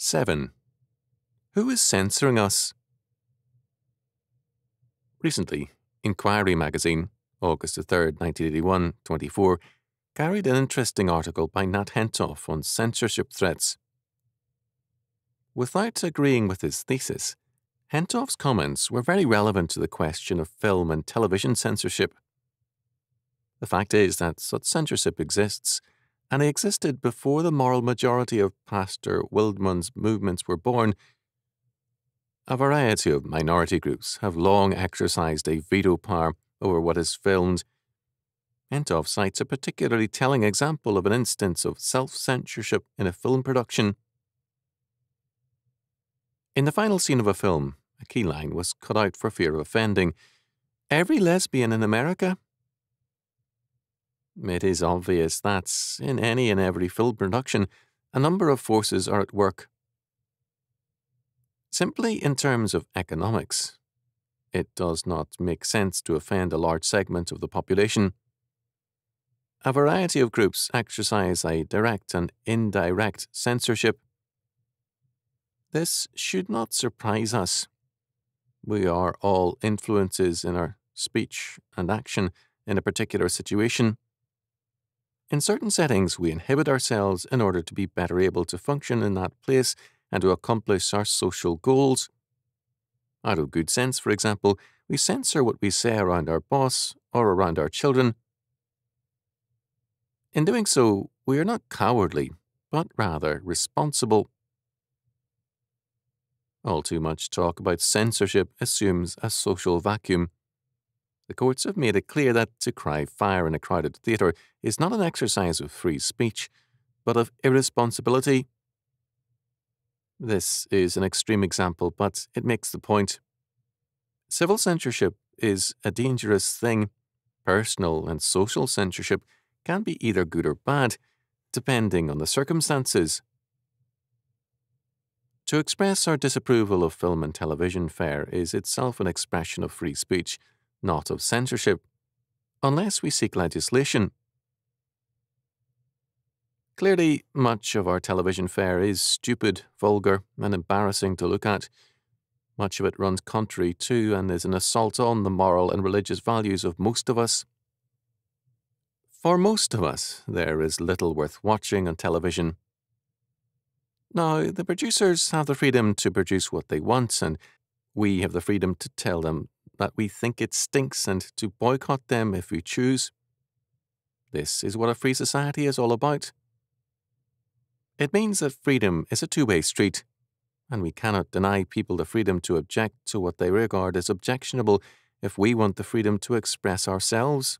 7. Who is censoring us? Recently, Inquiry magazine, August 3, 1981, 24, carried an interesting article by Nat Hentoff on censorship threats. Without agreeing with his thesis, Hentoff's comments were very relevant to the question of film and television censorship. The fact is that such censorship exists, and it existed before the moral majority of Pastor Wildman's movements were born. A variety of minority groups have long exercised a veto power over what is filmed. Hentoff cites a particularly telling example of an instance of self-censorship in a film production. In the final scene of a film, a key line was cut out for fear of offending every lesbian in America. It is obvious that, in any and every film production, a number of forces are at work. Simply in terms of economics, it does not make sense to offend a large segment of the population. A variety of groups exercise a direct and indirect censorship. This should not surprise us. We are all influences in our speech and action in a particular situation. In certain settings, we inhibit ourselves in order to be better able to function in that place and to accomplish our social goals. Out of good sense, for example, we censor what we say around our boss or around our children. In doing so, we are not cowardly, but rather responsible. All too much talk about censorship assumes a social vacuum. The courts have made it clear that to cry fire in a crowded theatre is not an exercise of free speech, but of irresponsibility. This is an extreme example, but it makes the point. Civil censorship is a dangerous thing. Personal and social censorship can be either good or bad, depending on the circumstances. To express our disapproval of film and television fare is itself an expression of free speech, not of censorship, unless we seek legislation. Clearly, much of our television fare is stupid, vulgar, and embarrassing to look at. Much of it runs contrary to and is an assault on the moral and religious values of most of us. For most of us, there is little worth watching on television. Now, the producers have the freedom to produce what they want, and we have the freedom to tell them that we think it stinks and to boycott them if we choose. This is what a free society is all about. It means that freedom is a two-way street, and we cannot deny people the freedom to object to what they regard as objectionable if we want the freedom to express ourselves.